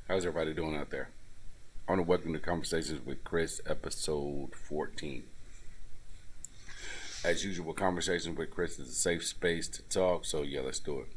How's everybody doing out there? I want to welcome to Conversations with Chris, episode 14. As usual, Conversations with Chris is a safe space to talk, so yeah, let's do it.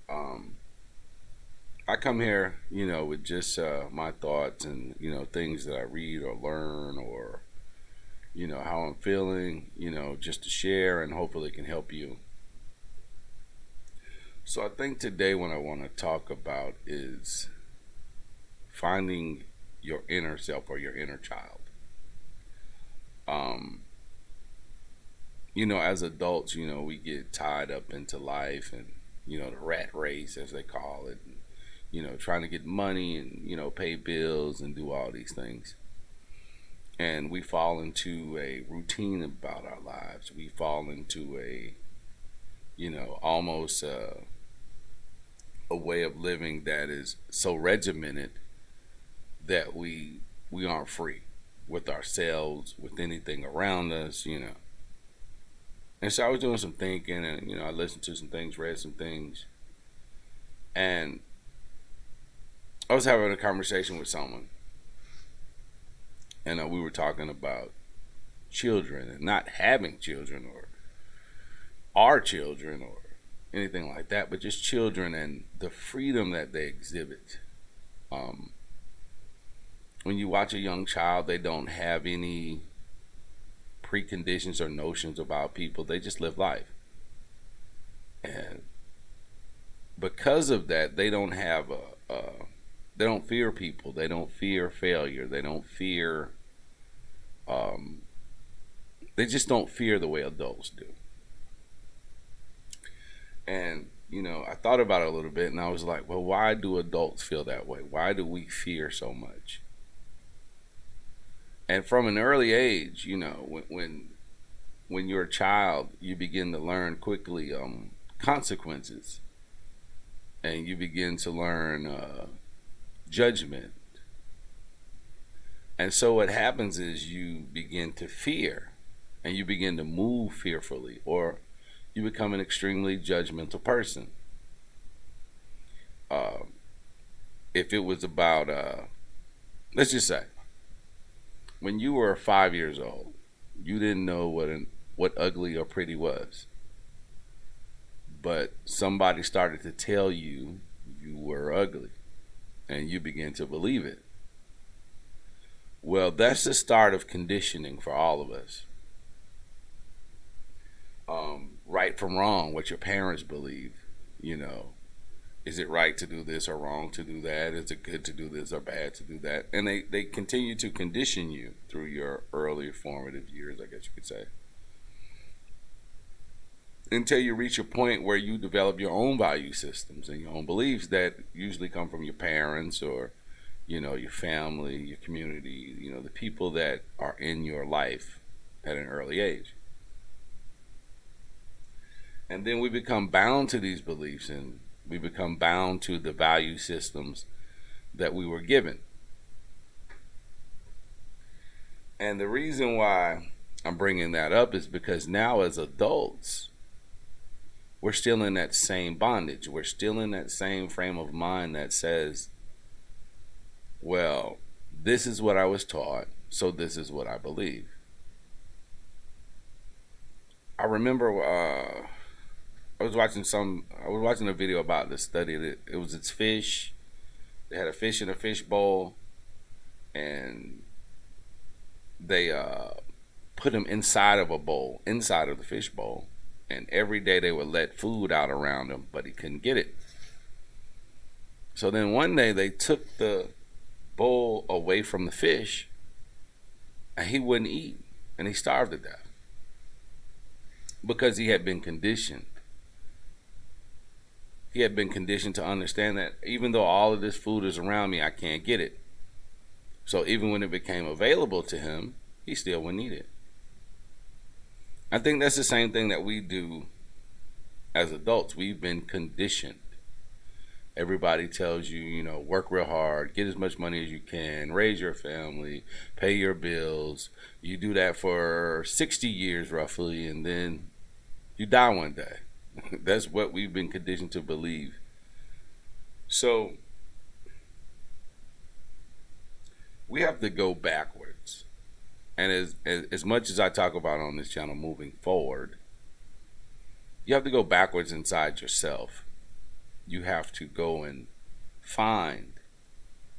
Um, I come here, with just my thoughts and, things that I read or learn or, how I'm feeling, just to share and hopefully it can help you. So I think today what I want to talk about is finding your inner self or your inner child. Um, as adults, we get tied up into life and, the rat race, as they call it, and, trying to get money and, pay bills and do all these things. And we fall into a routine about our lives. We fall into almost a way of living that is so regimented that we aren't free with ourselves, with anything around us. And so I was doing some thinking, and I listened to some things, read some things, and I was having a conversation with someone, and we were talking about children and not having children or our children or anything like that, but just children and the freedom that they exhibit. Um, when you watch a young child, they don't have any preconditions or notions about people. They just live life. And because of that, they don't have they don't fear people. They don't fear failure. They don't fear, um, they just don't fear the way adults do. And, I thought about it a little bit and I was like, well, why do adults feel that way? Why do we fear so much? And from an early age, when you're a child, you begin to learn quickly consequences, and you begin to learn judgment. And so what happens is you begin to fear, and you begin to move fearfully, or you become an extremely judgmental person. Uh, if it was about, let's just say, when you were 5 years old, you didn't know what ugly or pretty was, but somebody started to tell you you were ugly, and you began to believe it. Well, that's the start of conditioning for all of us. Right from wrong, what your parents believe, you know. Is it right to do this or wrong to do that? Is it good to do this or bad to do that? And they continue to condition you through your early formative years, I guess you could say, until you reach a point where you develop your own value systems and your own beliefs that usually come from your parents or, your family, your community, the people that are in your life at an early age. And then we become bound to these beliefs and we become bound to the value systems that we were given. And the reason why I'm bringing that up is because now as adults, we're still in that same bondage. We're still in that same frame of mind that says, well, this is what I was taught, so this is what I believe. I remember I was watching a video about this study that it was its fish. They had a fish in a fish bowl, and they put him inside of a bowl, inside of the fish bowl, and every day they would let food out around him, but he couldn't get it. So then one day they took the bowl away from the fish, and he wouldn't eat, and he starved to death because he had been conditioned. He had been conditioned to understand that even though all of this food is around me, I can't get it. So even when it became available to him, he still wouldn't eat it. I think that's the same thing that we do as adults. We've been conditioned. Everybody tells you, work real hard, get as much money as you can, raise your family, pay your bills. You do that for 60 years roughly, and then you die one day. That's what we've been conditioned to believe. So we have to go backwards. And as much as I talk about on this channel moving forward, you have to go backwards inside yourself. You have to go and find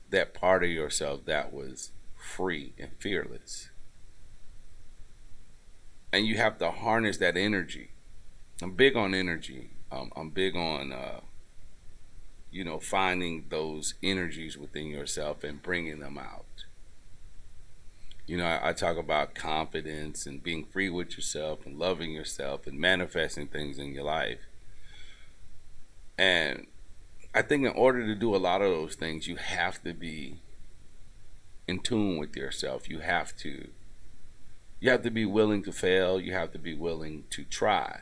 that part of yourself that was free and fearless. And you have to harness that energy. I'm big on energy. I'm big on, finding those energies within yourself and bringing them out. I talk about confidence and being free with yourself and loving yourself and manifesting things in your life. And I think in order to do a lot of those things, you have to be in tune with yourself. You have to be willing to fail. You have to be willing to try.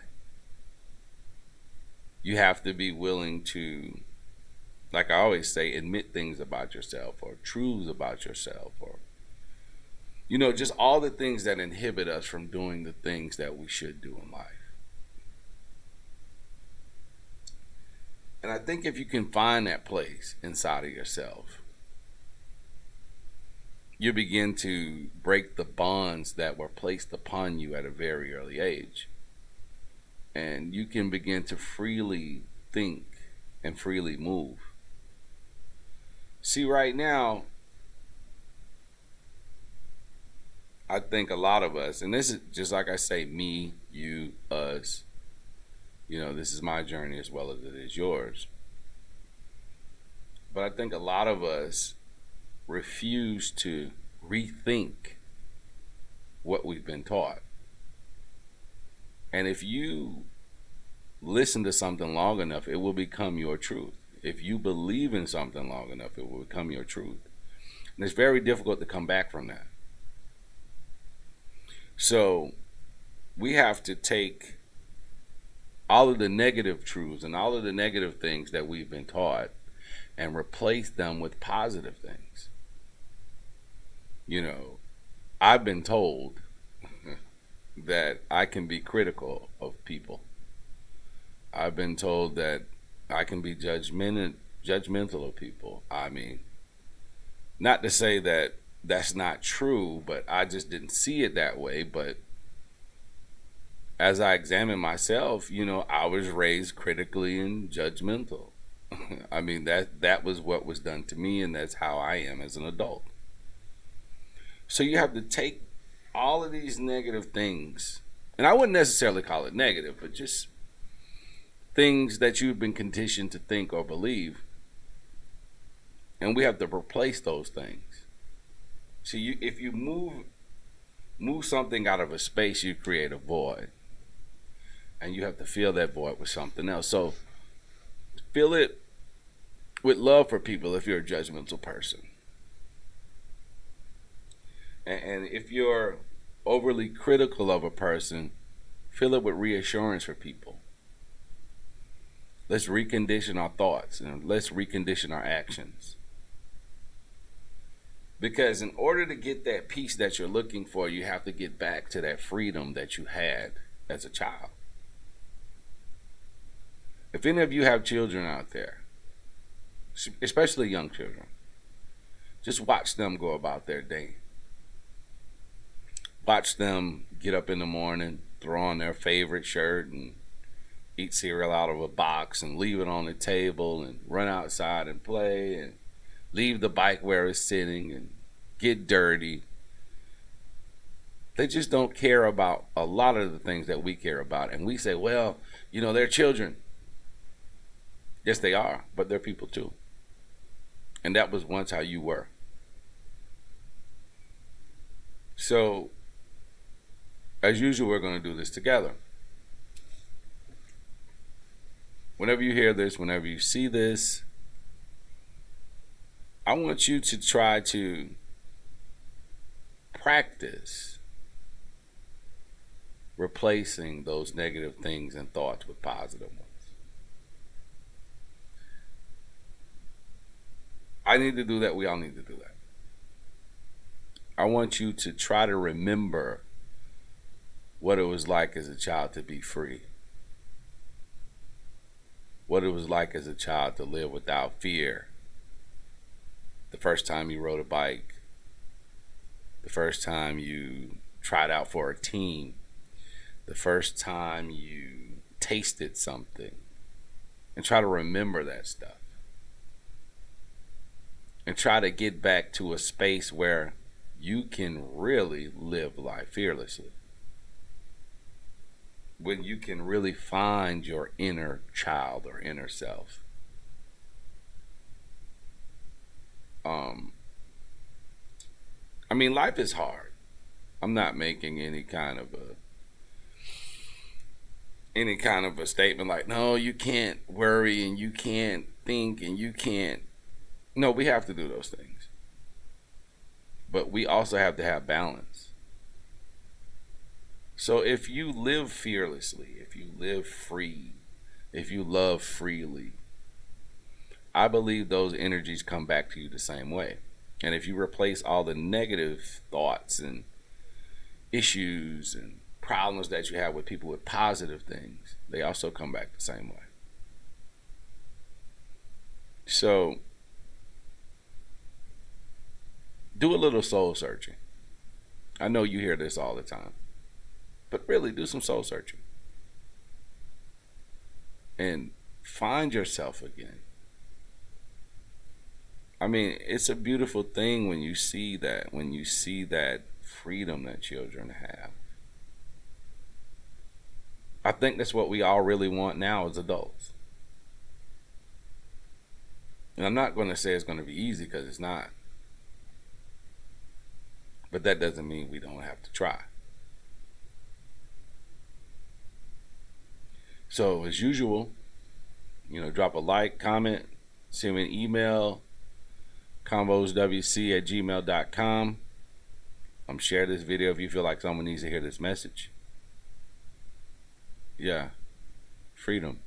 You have to be willing to, like I always say, admit things about yourself or truths about yourself, or just all the things that inhibit us from doing the things that we should do in life. And I think if you can find that place inside of yourself, you begin to break the bonds that were placed upon you at a very early age. And you can begin to freely think and freely move. See, right now, I think a lot of us, and this is just like I say, me, you, us, this is my journey as well as it is yours. But I think a lot of us refuse to rethink what we've been taught. And if you listen to something long enough, it will become your truth. If you believe in something long enough, it will become your truth. And it's very difficult to come back from that. So we have to take all of the negative truths and all of the negative things that we've been taught and replace them with positive things. I've been told that I can be critical of people. I've been told that I can be judgmental of people. I mean, not to say that that's not true, but I just didn't see it that way. But as I examine myself, I was raised critically and judgmental. I mean, that was what was done to me, and that's how I am as an adult. So you have to take all of these negative things, and I wouldn't necessarily call it negative, but just things that you've been conditioned to think or believe, and we have to replace those things. See, if you move something out of a space, you create a void, and you have to fill that void with something else. So fill it with love for people if you're a judgmental person. And if you're overly critical of a person, fill it with reassurance for people. Let's recondition our thoughts and let's recondition our actions. Because in order to get that peace that you're looking for, you have to get back to that freedom that you had as a child. If any of you have children out there, especially young children, just watch them go about their day. Watch them get up in the morning, throw on their favorite shirt and eat cereal out of a box and leave it on the table and run outside and play and leave the bike where it's sitting and get dirty. They just don't care about a lot of the things that we care about. And we say, well, they're children. Yes, they are, but they're people too. And that was once how you were. So, as usual, we're going to do this together. Whenever you hear this, whenever you see this, I want you to try to practice replacing those negative things and thoughts with positive ones. I need to do that. We all need to do that. I want you to try to remember what it was like as a child to be free. What it was like as a child to live without fear. The first time you rode a bike. the first time you tried out for a team, the first time you tasted something, and try to remember that stuff. And try to get back to a space where you can really live life fearlessly. When you can really find your inner child or inner self. I mean, life is hard. I'm not making any kind of a statement like, no, you can't worry and you can't think and you can't. No, we have to do those things. But we also have to have balance. So if you live fearlessly, if you live free, if you love freely, I believe those energies come back to you the same way. And if you replace all the negative thoughts and issues and problems that you have with people with positive things, they also come back the same way. So do a little soul searching. I know you hear this all the time, but really do some soul searching and find yourself again. I mean, it's a beautiful thing when you see that freedom that children have. I think that's what we all really want now as adults. And I'm not going to say it's going to be easy, because it's not. But that doesn't mean we don't have to try. So as usual, drop a like, comment, send me an email, ConvosWC@gmail.com. Share this video if you feel like someone needs to hear this message. Yeah, freedom.